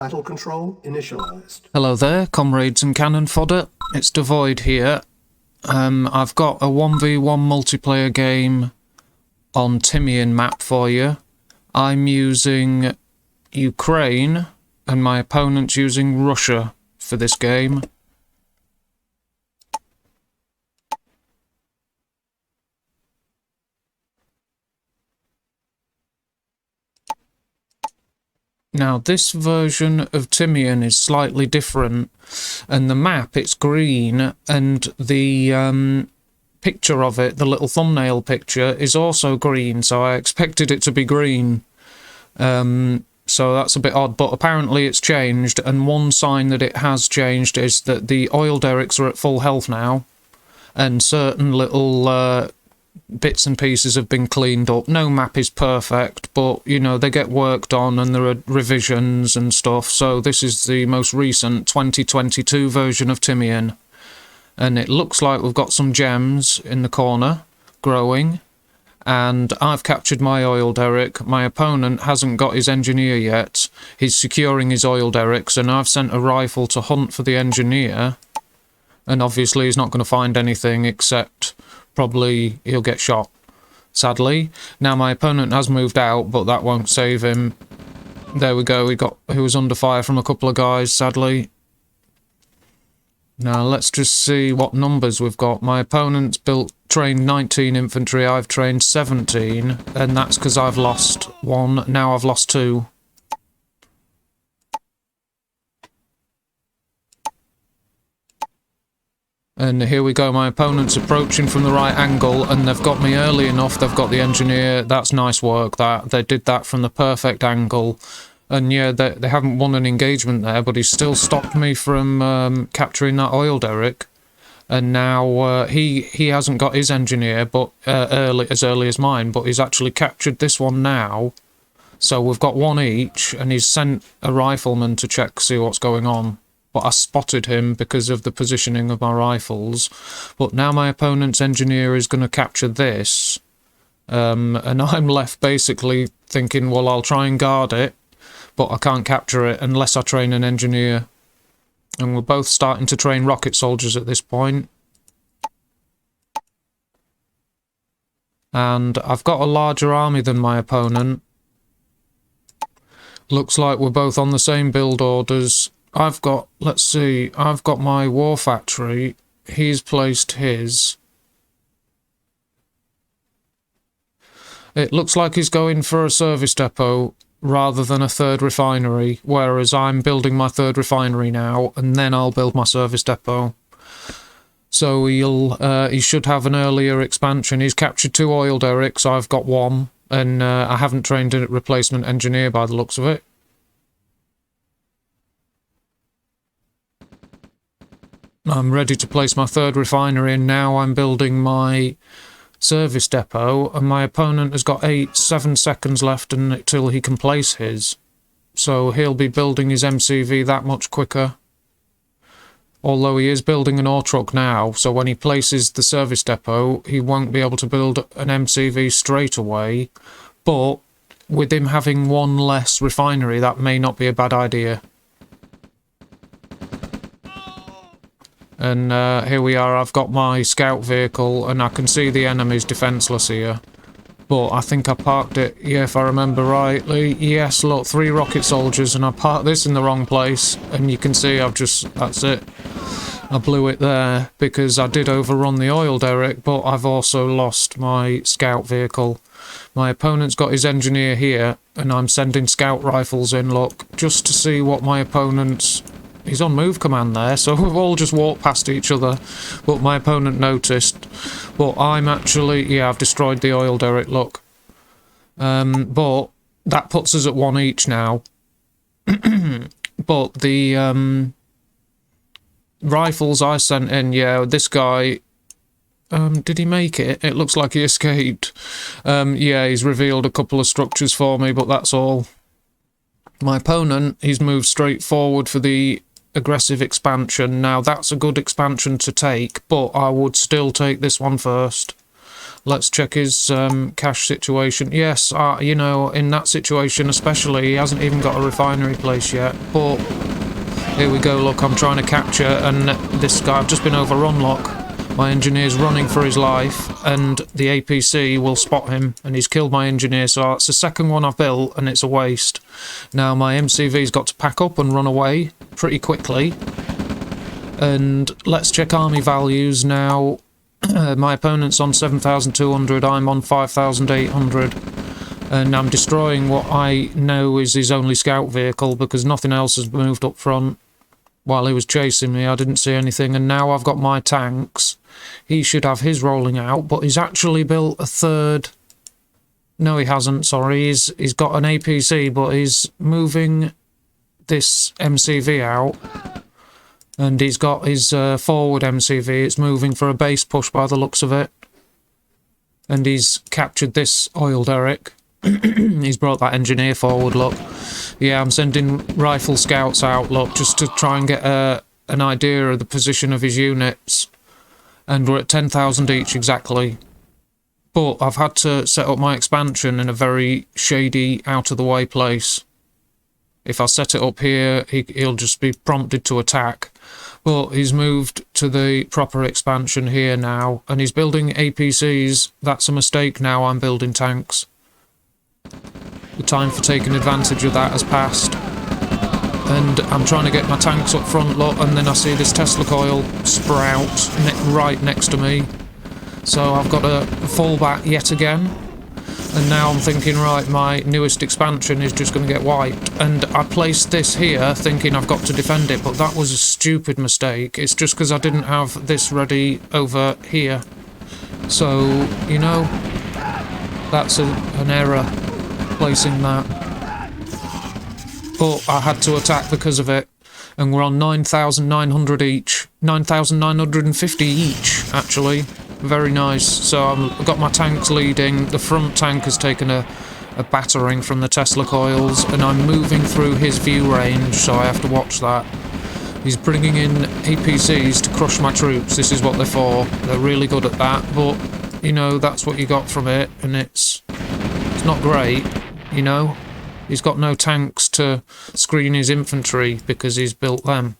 Battle control initialized. Hello there, comrades and cannon fodder. It's Dvoid here. I've got a 1v1 multiplayer game on Timian map for you. I'm using Ukraine and my opponent's using Russia for this game. Now, this version of Timian is slightly different, and the map, it's green, and the picture of it, the little thumbnail picture, is also green, so I expected it to be green. So that's a bit odd, but apparently it's changed, and one sign that it has changed is that the oil derricks are at full health now, and certain little bits and pieces have been cleaned up. No map is perfect, but, you know, they get worked on and there are revisions and stuff. So this is the most recent 2022 version of Timian. And it looks like we've got some gems in the corner growing. And I've captured my oil derrick. My opponent hasn't got his engineer yet. He's securing his oil derricks, and I've sent a rifle to hunt for the engineer. And obviously he's not going to find anything except probably he'll get shot, sadly. Now my opponent has moved out, but that won't save him. There we go, he was under fire from a couple of guys, sadly. Now let's just see what numbers we've got. My opponent's trained 19 infantry, I've trained 17, and that's because I've lost one, now I've lost two. And here we go, my opponent's approaching from the right angle, and they've got me early enough, they've got the engineer. That's nice work, that. They did that from the perfect angle. And yeah, they haven't won an engagement there, but he's still stopped me from capturing that oil derrick. And now he hasn't got his engineer but as early as mine, but he's actually captured this one now. So we've got one each, and he's sent a rifleman to check, see what's going on. But I spotted him because of the positioning of my rifles. But now my opponent's engineer is going to capture this. And I'm left basically thinking, well, I'll try and guard it, but I can't capture it unless I train an engineer. And we're both starting to train rocket soldiers at this point. And I've got a larger army than my opponent. Looks like we're both on the same build orders. I've got, let's see, I've got my war factory, he's placed his. It looks like he's going for a service depot rather than a third refinery, whereas I'm building my third refinery now, and then I'll build my service depot. So he should have an earlier expansion. He's captured 2 oil derricks, I've got 1, and I haven't trained a replacement engineer by the looks of it. I'm ready to place my third refinery, and now I'm building my service depot, and my opponent has got 7 seconds left until he can place his. So he'll be building his MCV that much quicker. Although he is building an ore truck now, so when he places the service depot, he won't be able to build an MCV straight away. But with him having 1 less refinery, that may not be a bad idea. And here we are, I've got my scout vehicle, and I can see the enemy's defenceless here. But I think I parked it, yeah, if I remember rightly. Yes, look, 3 rocket soldiers, and I parked this in the wrong place. And you can see that's it. I blew it there, because I did overrun the oil derrick, but I've also lost my scout vehicle. My opponent's got his engineer here, and I'm sending scout rifles in, look, just to see what my opponent's... He's on move command there, so we've all just walked past each other, but my opponent noticed. But I'm actually, yeah, I've destroyed the oil derrick, look. But that puts us at 1 each now. But the rifles I sent in, yeah, this guy, did he make it? It looks like he escaped. Yeah, he's revealed a couple of structures for me, but that's all. My opponent, he's moved straight forward for the aggressive expansion. Now that's a good expansion to take, but I would still take this one first. Let's check his cash situation. Yes, you know, in that situation especially, he hasn't even got a refinery place yet. But here we go, look, I'm trying to capture, and this guy, I've just been overrun, look. My engineer's running for his life, and the APC will spot him, and he's killed my engineer, so it's the second one I've built, and it's a waste. Now, my MCV's got to pack up and run away pretty quickly. And let's check army values now. My opponent's on 7,200, I'm on 5,800. And I'm destroying what I know is his only scout vehicle, because nothing else has moved up front. While he was chasing me, I didn't see anything, and now I've got my tanks. He should have his rolling out, but he's actually built a third... No, he hasn't, sorry. He's got an APC, but he's moving this MCV out. And he's got his forward MCV. It's moving for a base push by the looks of it. And he's captured this oil derrick. He's brought that engineer forward, look. Yeah, I'm sending rifle scouts out, look, just to try and get an idea of the position of his units. And we're at 10,000 each exactly. But I've had to set up my expansion in a very shady, out-of-the-way place. If I set it up here, he'll just be prompted to attack. But he's moved to the proper expansion here now, and he's building APCs. That's a mistake now, I'm building tanks. The time for taking advantage of that has passed. And I'm trying to get my tanks up front, look, and then I see this Tesla coil sprout right next to me. So I've got to fall back yet again. And now I'm thinking, right, my newest expansion is just going to get wiped. And I placed this here thinking I've got to defend it, but that was a stupid mistake. It's just because I didn't have this ready over here. So, you know, that's an error, placing that. But I had to attack because of it. And we're on 9,900 each. 9,950 each, actually. Very nice. So I've got my tanks leading. The front tank has taken a battering from the Tesla coils, and I'm moving through his view range, so I have to watch that. He's bringing in APCs to crush my troops. This is what they're for. They're really good at that, but, you know, that's what you got from it, and it's not great, you know. He's got no tanks to screen his infantry because he's built them.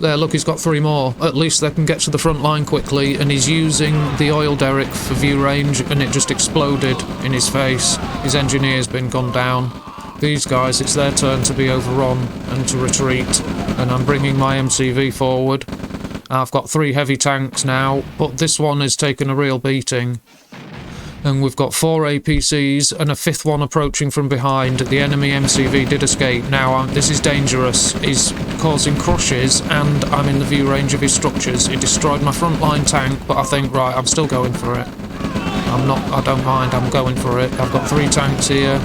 There, look, he's got 3 more. At least they can get to the front line quickly, and he's using the oil derrick for view range, and it just exploded in his face. His engineer's been gone down. These guys, it's their turn to be overrun and to retreat, and I'm bringing my MCV forward. I've got 3 heavy tanks now, but this one has taken a real beating. And we've got 4 APCs and a 5th one approaching from behind. The enemy MCV did escape. Now, this is dangerous. He's causing crushes, and I'm in the view range of his structures. He destroyed my frontline tank, but I think, right, I'm still going for it. I don't mind, I'm going for it. I've got 3 tanks here.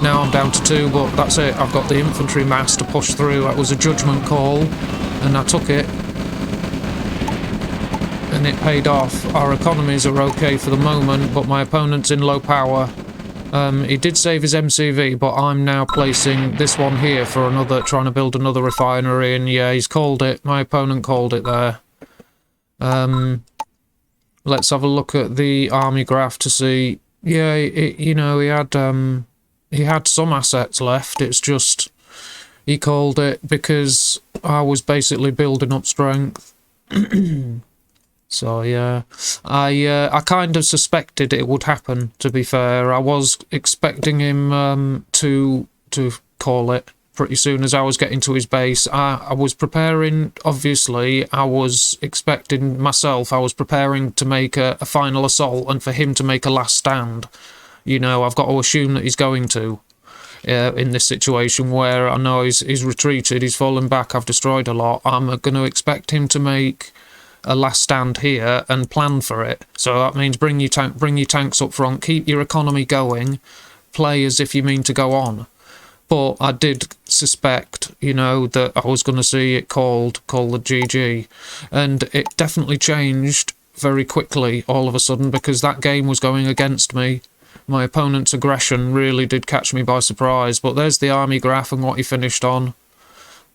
Now I'm down to 2, but that's it. I've got the infantry mass to push through. That was a judgment call, and I took it. And it paid off. Our economies are okay for the moment, but my opponent's in low power. He did save his MCV, but I'm now placing this one here for another, trying to build another refinery, and yeah, he's called it. My opponent called it there. Let's have a look at the army graph to see. Yeah, you know, he had some assets left. It's just he called it because I was basically building up strength. So yeah, I kind of suspected it would happen, to be fair. I was expecting him to call it pretty soon as I was getting to his base. I was preparing, obviously, I was expecting myself, I was preparing to make a final assault and for him to make a last stand. You know, I've got to assume that he's going to. In this situation where I know he's retreated, he's fallen back, I've destroyed a lot, I'm going to expect him to make a last stand here and plan for it. So that means bring your tanks up front, keep your economy going, play as if you mean to go on. But I did suspect, you know, that I was going to see it called the GG, and it definitely changed very quickly all of a sudden because that game was going against me. My opponent's aggression really did catch me by surprise, but there's the army graph and what he finished on,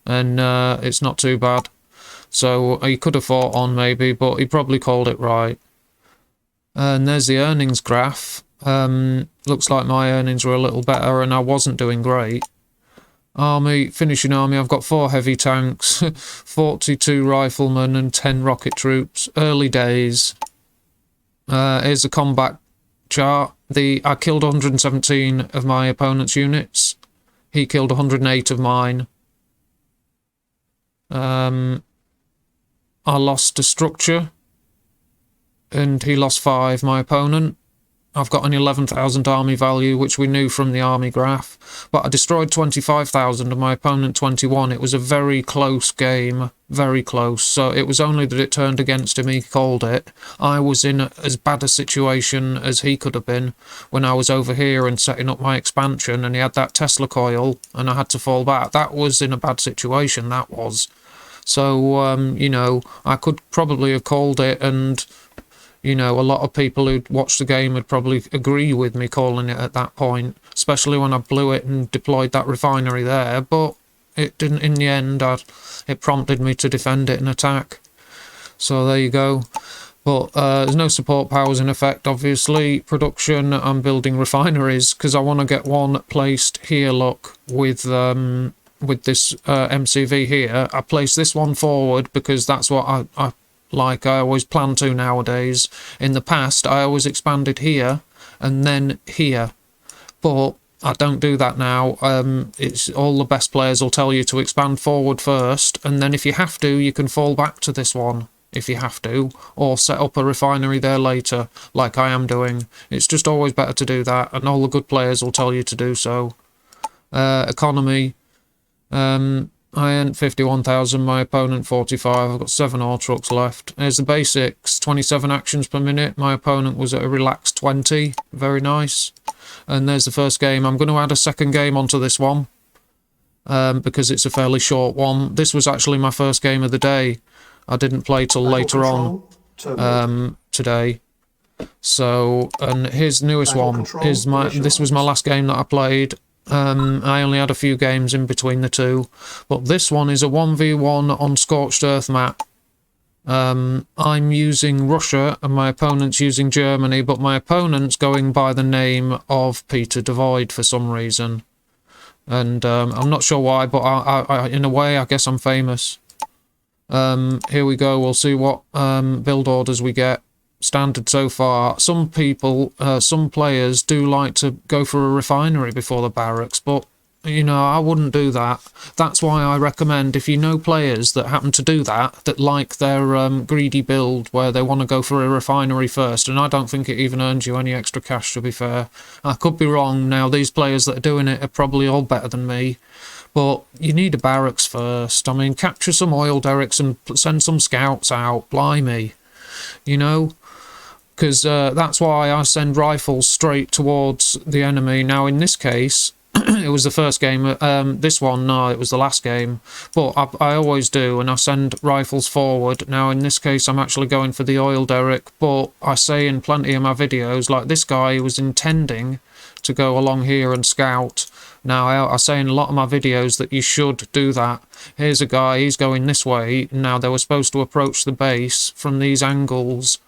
and it's not too bad. So he could have fought on maybe, but he probably called it right. And there's the earnings graph. Looks like my earnings were a little better and I wasn't doing great. Army, finishing army, I've got 4 heavy tanks, 42 riflemen and 10 rocket troops. Early days. Here's the combat chart. I killed 117 of my opponent's units. He killed 108 of mine. I lost a structure. And he lost 5, my opponent. I've got an 11,000 army value, which we knew from the army graph. But I destroyed 25,000 and my opponent 21. It was a very close game. Very close. So it was only that it turned against him, he called it. I was in as bad a situation as he could have been when I was over here and setting up my expansion and he had that Tesla coil and I had to fall back. That was in a bad situation, that was. So, you know, I could probably have called it and... You know, a lot of people who'd watched the game would probably agree with me calling it at that point, especially when I blew it and deployed that refinery there, but it didn't in the end. It prompted me to defend it and attack. So there you go. But there's no support powers in effect, obviously. Production, I'm building refineries because I want to get one placed here, look, with this MCV here. I place this one forward because that's what I always plan to nowadays. In the past, I always expanded here and then here. But I don't do that now. It's all the best players will tell you to expand forward first, and then if you have to, you can fall back to this one, if you have to, or set up a refinery there later, like I am doing. It's just always better to do that, and all the good players will tell you to do so. Economy. I earned 51,000, my opponent 45, I've got 7 ore trucks left. There's the basics, 27 actions per minute, my opponent was at a relaxed 20, very nice. And there's the first game. I'm going to add a second game onto this one, because it's a fairly short one. This was actually my first game of the day. I didn't play till later on today. So, and here's the newest one. This was my last game that I played. I only had a few games in between the two, but this one is a 1v1 on Scorched Earth map. I'm using Russia and my opponent's using Germany, but my opponent's going by the name of Peter Dvoid for some reason. And I'm not sure why, but I in a way, I guess I'm famous. Here we go, we'll see what build orders we get. Standard so far. Some people, some players do like to go for a refinery before the barracks, but you know, I wouldn't do that. That's why I recommend, if you know players that happen to do that, that like their greedy build where they want to go for a refinery first, and I don't think it even earns you any extra cash, to be fair. I could be wrong. Now, these players that are doing it are probably all better than me, but you need a barracks first. I mean, capture some oil derricks and send some scouts out, blimey, you know? Because that's why I send rifles straight towards the enemy. Now, in this case, it was the first game. This one, no, it was the last game. But I always do, and I send rifles forward. Now, in this case, I'm actually going for the oil derrick. But I say in plenty of my videos, like this guy was intending to go along here and scout. Now, I say in a lot of my videos that you should do that. Here's a guy, he's going this way. Now, they were supposed to approach the base from these angles.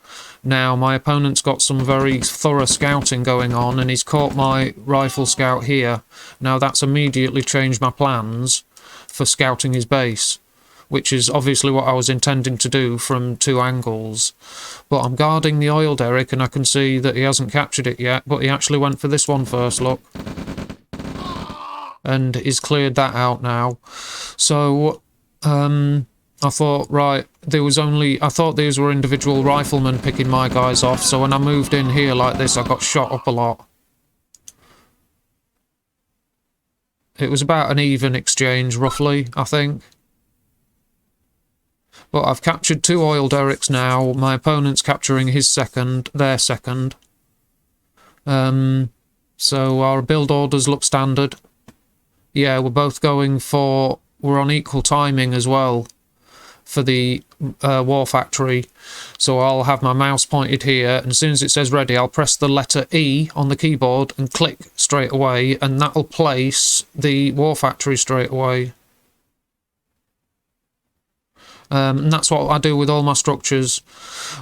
Now, my opponent's got some very thorough scouting going on, and he's caught my rifle scout here. Now, that's immediately changed my plans for scouting his base, which is obviously what I was intending to do from 2 angles. But I'm guarding the oil derrick, and I can see that he hasn't captured it yet, but he actually went for this one first, look. And he's cleared that out now. So, I thought, right, I thought these were individual riflemen picking my guys off, so when I moved in here like this, I got shot up a lot. It was about an even exchange, roughly, I think. But I've captured 2 oil derricks now. My opponent's capturing his second, their second. So our build orders look standard. Yeah, we're both going for... We're on equal timing as well for the war factory. So I'll have my mouse pointed here, and as soon as it says ready, I'll press the letter E on the keyboard and click straight away, and that'll place the war factory straight away. And that's what I do with all my structures.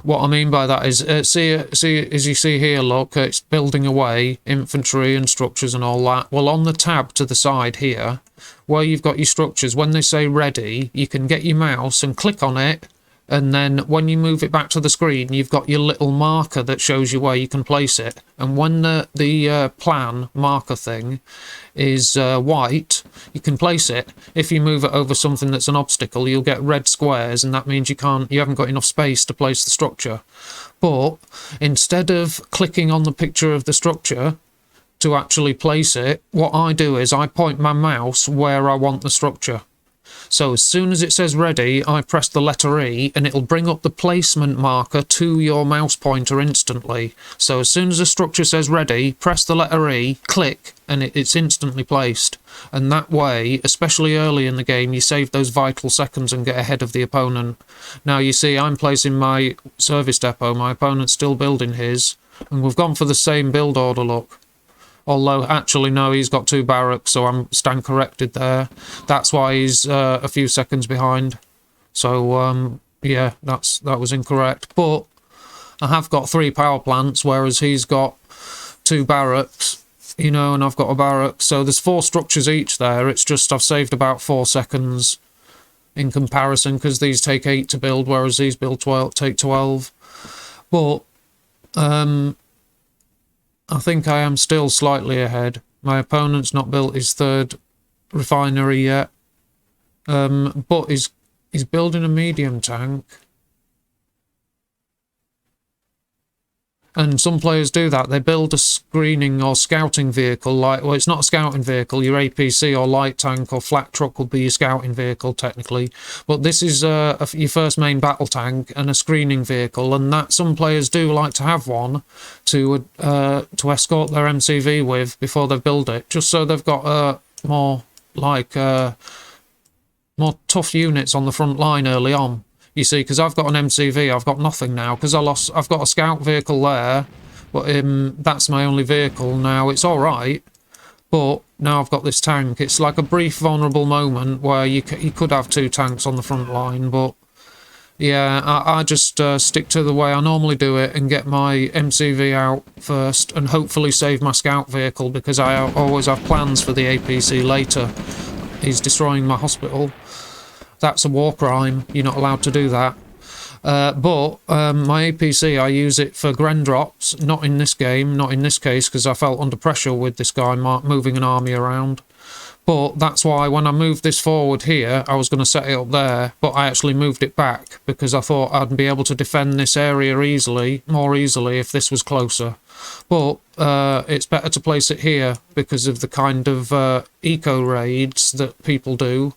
What I mean by that is, see, as you see here, look, it's building away, infantry and structures and all that. Well, on the tab to the side here, where you've got your structures, when they say ready, you can get your mouse and click on it, and then when you move it back to the screen, you've got your little marker that shows you where you can place it. And when the plan marker thing is white, you can place it. If you move it over something that's an obstacle, you'll get red squares, and that means you haven't got enough space to place the structure. But instead of clicking on the picture of the structure to actually place it, what I do is I point my mouse where I want the structure. So as soon as it says ready, I press the letter E, and it'll bring up the placement marker to your mouse pointer instantly. So as soon as the structure says ready, press the letter E, click, and it's instantly placed. And that way, especially early in the game, you save those vital seconds and get ahead of the opponent. Now you see I'm placing my service depot, my opponent's still building his, and we've gone for the same build order, look. Although, actually, no, he's got 2 barracks, so I'm stand corrected there. That's why he's a few seconds behind. So, yeah, that was incorrect. But I have got 3 power plants, whereas he's got 2 barracks, you know, and I've got a barrack. So there's 4 structures each there. It's just I've saved about 4 seconds in comparison, because these take 8 to build, whereas these take 12. But, I think I am still slightly ahead. My opponent's not built his 3rd refinery yet, but he's building a medium tank. And some players do that. They build a screening or scouting vehicle, well, it's not a scouting vehicle. Your APC or light tank or flat truck would be your scouting vehicle, technically. But this is your first main battle tank and a screening vehicle, and that some players do like to have one to escort their MCV with before they build it, just so they've got more tough units on the front line early on. You see, because I've got an MCV, I've got nothing now, because I've got a scout vehicle there, but that's my only vehicle now. It's alright, but now I've got this tank. It's like a brief vulnerable moment where you could have 2 tanks on the front line, but yeah, I just stick to the way I normally do it and get my MCV out first and hopefully save my scout vehicle, because I always have plans for the APC later. He's destroying my hospital. That's a war crime. You're not allowed to do that. But my APC, I use it for Gren drops. Not in this game, not in this case, because I felt under pressure with this guy moving an army around. But that's why when I moved this forward here, I was going to set it up there, but I actually moved it back because I thought I'd be able to defend this area more easily if this was closer. But it's better to place it here because of the kind of eco raids that people do,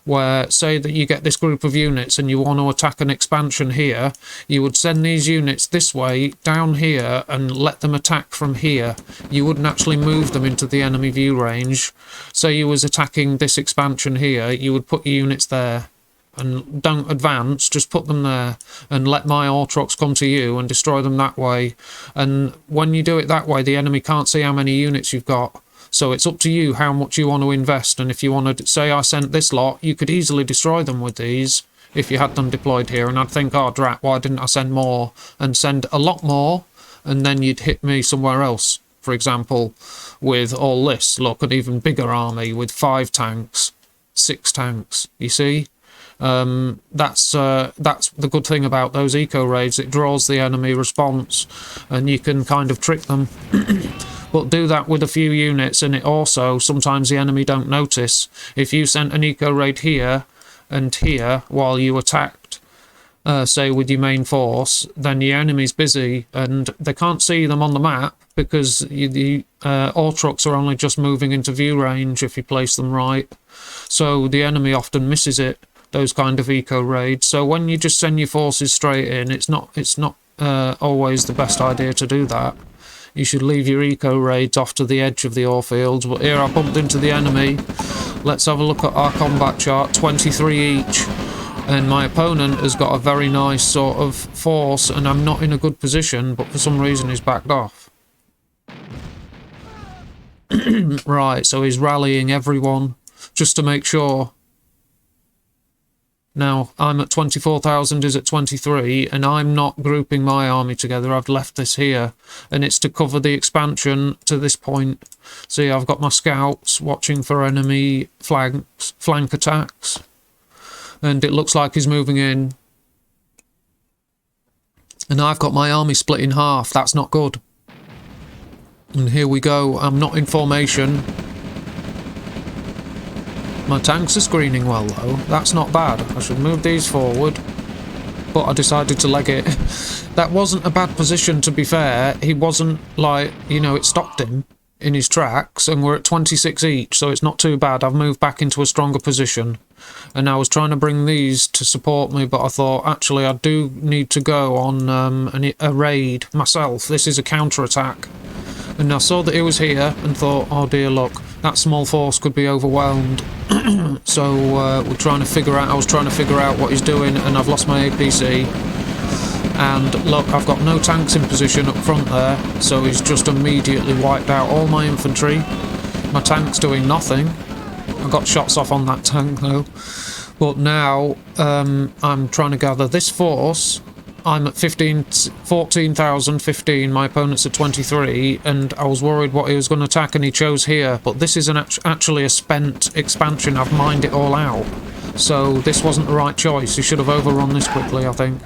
where say that you get this group of units and you want to attack an expansion here, you would send these units this way down here and let them attack from here. You wouldn't actually move them into the enemy view range. Say you was attacking this expansion here, you would put your units there and don't advance, just put them there and let my Autrox come to you and destroy them that way. And when you do it that way, the enemy can't see how many units you've got. So it's up to you how much you want to invest, and if you want to, say I sent this lot, you could easily destroy them with these if you had them deployed here, and I'd think, oh drat, why didn't I send more? And send a lot more, and then you'd hit me somewhere else. For example, with all this, look, an even bigger army with 5 tanks, 6 tanks, you see? That's the good thing about those eco raids. It draws the enemy response, and you can kind of trick them. But do that with a few units, and it also, sometimes the enemy don't notice. If you sent an eco raid here and here while you attacked, say with your main force, then the enemy's busy and they can't see them on the map because the Autrox are only just moving into view range if you place them right. So the enemy often misses it, those kind of eco raids. So when you just send your forces straight in, it's not always the best idea to do that. You should leave your eco raids off to the edge of the ore fields. But here I bumped into the enemy. Let's have a look at our combat chart. 23 each. And my opponent has got a very nice sort of force, and I'm not in a good position, but for some reason he's backed off. Right, so he's rallying everyone just to make sure. Now, I'm at 24,000, is at 23, and I'm not grouping my army together. I've left this here, and it's to cover the expansion to this point. See, I've got my scouts watching for enemy flank attacks, and it looks like he's moving in. And I've got my army split in half. That's not good. And here we go. I'm not in formation. My tanks are screening well, though. That's not bad. I should move these forward. But I decided to leg it. That wasn't a bad position, to be fair. He wasn't, like, you know, it stopped him in his tracks. And we're at 26 each, so it's not too bad. I've moved back into a stronger position. And I was trying to bring these to support me, but I thought, actually, I do need to go on a raid myself. This is a counter-attack. And I saw that he was here and thought, oh dear, look, that small force could be overwhelmed. So I was trying to figure out what he's doing, and I've lost my APC. And look, I've got no tanks in position up front there, so he's just immediately wiped out all my infantry. My tank's doing nothing. I got shots off on that tank though. But now I'm trying to gather this force. I'm at 14,015, my opponent's at 23, and I was worried what he was going to attack, and he chose here. But this is actually a spent expansion. I've mined it all out. So this wasn't the right choice. He should have overrun this quickly, I think.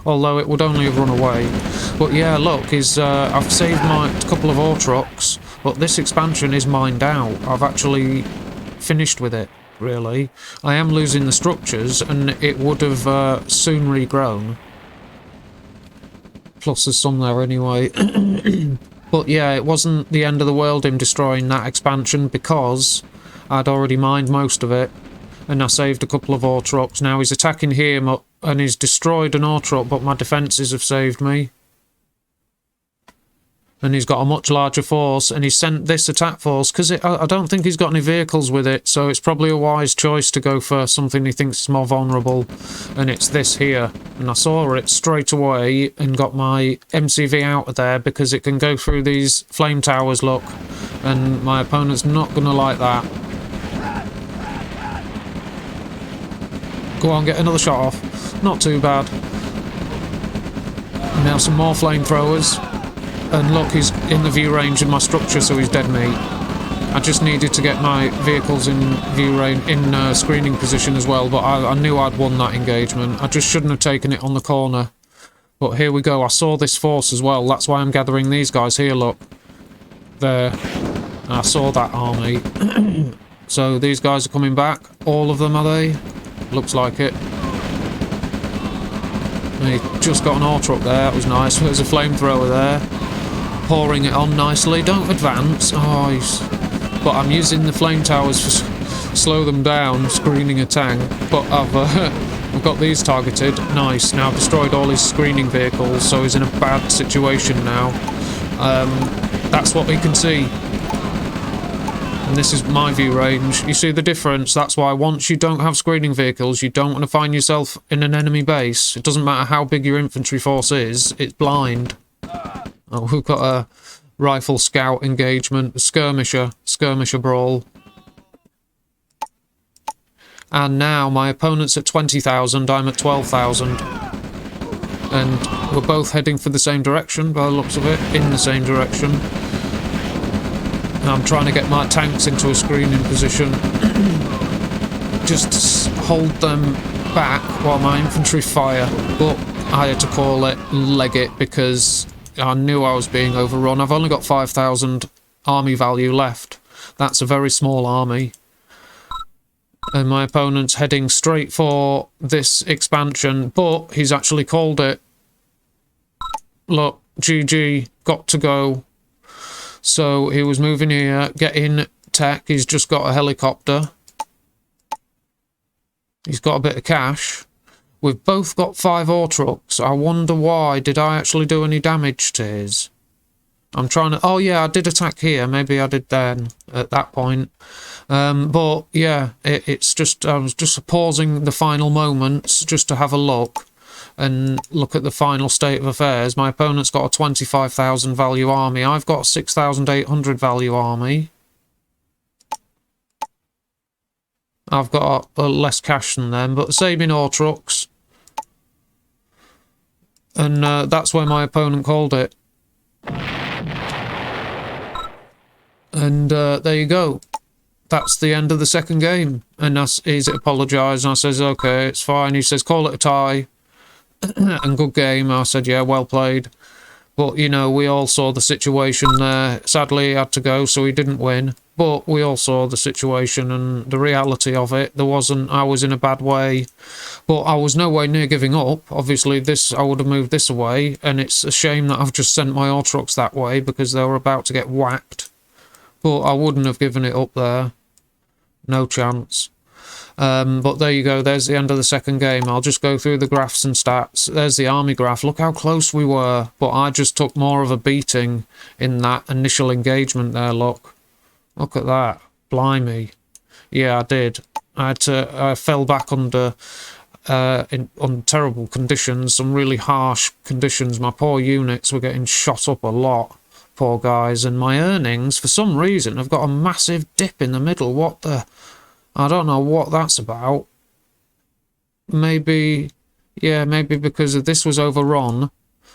Although it would only have run away. But yeah, look, I've saved my couple of ore trucks, but this expansion is mined out. I've actually finished with it, really. I am losing the structures, and it would have soon regrown. Plus there's some there anyway. But yeah, it wasn't the end of the world him destroying that expansion, because I'd already mined most of it, and I saved a couple of ore trucks. Now he's attacking here, and he's destroyed an ore truck, but my defences have saved me. And he's got a much larger force, and he's sent this attack force, because I don't think he's got any vehicles with it, so it's probably a wise choice to go for something he thinks is more vulnerable, and it's this here. And I saw it straight away and got my MCV out of there, because it can go through these flame towers, look, and my opponent's not going to like that. Go on, get another shot off. Not too bad. Now some more flamethrowers. And look, he's in the view range of my structure, so he's dead meat. I just needed to get my vehicles in view range, in screening position as well, but I knew I'd won that engagement. I just shouldn't have taken it on the corner. But here we go. I saw this force as well. That's why I'm gathering these guys here, look. There. I saw that army. So these guys are coming back. All of them, are they? Looks like it. He just got an ore truck there. That was nice. There's a flamethrower there. Pouring it on nicely. Don't advance. Oh, but I'm using the flame towers to slow them down, screening a tank. But I've got these targeted. Nice. Now I've destroyed all his screening vehicles, so he's in a bad situation now. That's what we can see. And this is my view range. You see the difference? That's why once you don't have screening vehicles, you don't want to find yourself in an enemy base. It doesn't matter how big your infantry force is, it's blind. Oh, we've got a rifle scout engagement, skirmisher brawl. And now my opponent's at 20,000, I'm at 12,000. And we're both heading for the same direction, by the looks of it, in the same direction. And I'm trying to get my tanks into a screening position. Just to hold them back while my infantry fire. But I had to call it, leg it, because I knew I was being overrun. I've only got 5,000 army value left. That's a very small army. And my opponent's heading straight for this expansion, but he's actually called it. Look, GG, got to go. So he was moving here, getting tech. He's just got a helicopter. He's got a bit of cash. We've both got 5 ore trucks. I wonder why. Did I actually do any damage to his? I'm trying to... Oh, yeah, I did attack here. Maybe I did then at that point. But, yeah, it's just... I was just pausing the final moments just to have a look and look at the final state of affairs. My opponent's got a 25,000 value army. I've got a 6,800 value army. I've got less cash than them, but same in ore trucks. And that's where my opponent called it. And there you go. That's the end of the second game. And he's apologised, and I says, okay, it's fine. He says, call it a tie. And good game. I said, yeah, well played. But, you know, we all saw the situation there. Sadly, he had to go, so he didn't win. But we all saw the situation and the reality of it. I was in a bad way. But I was nowhere near giving up. Obviously, I would have moved this away. And it's a shame that I've just sent my ore trucks that way because they were about to get whacked. But I wouldn't have given it up there. No chance. But there you go, there's the end of the second game. I'll just go through the graphs and stats. There's the army graph. Look how close we were. But I just took more of a beating in that initial engagement there, look. Look at that. Blimey. Yeah, I did. I fell back under on terrible conditions, some really harsh conditions. My poor units were getting shot up a lot. Poor guys. And my earnings, for some reason, have got a massive dip in the middle. What the... I don't know what that's about. Maybe, yeah, maybe because this was overrun.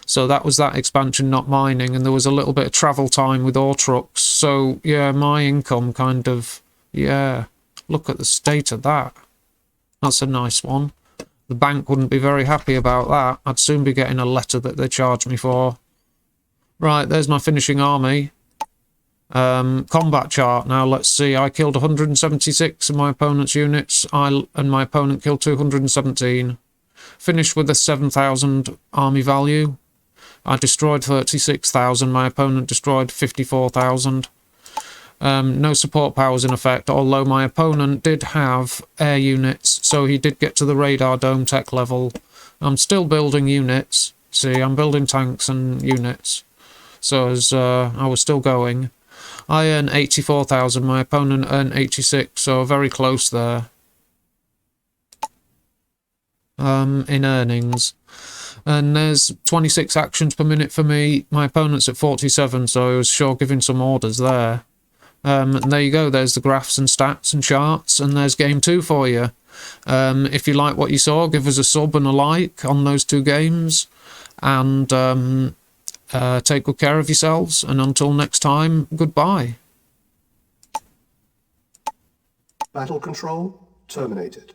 So that was that expansion not mining, and there was a little bit of travel time with ore trucks. So, yeah, my income kind of, yeah, look at the state of that. That's a nice one. The bank wouldn't be very happy about that. I'd soon be getting a letter that they charged me for. Right, there's my finishing army. Combat chart. Now let's see. I killed 176 of my opponent's units. And my opponent killed 217. Finished with a 7,000 army value. I destroyed 36,000. My opponent destroyed 54,000. No support powers in effect, although my opponent did have air units, so he did get to the radar dome tech level. I'm still building units. See, I'm building tanks and units. So as I was still going. I earn 84,000, my opponent earned 86, so very close there. In earnings. And there's 26 actions per minute for me. My opponent's at 47, so I was sure giving some orders there. And there you go, there's the graphs and stats and charts, and there's game 2 for you. If you like what you saw, give us a sub and a like on those 2 games. And... take good care of yourselves, and until next time, goodbye. Battle control terminated.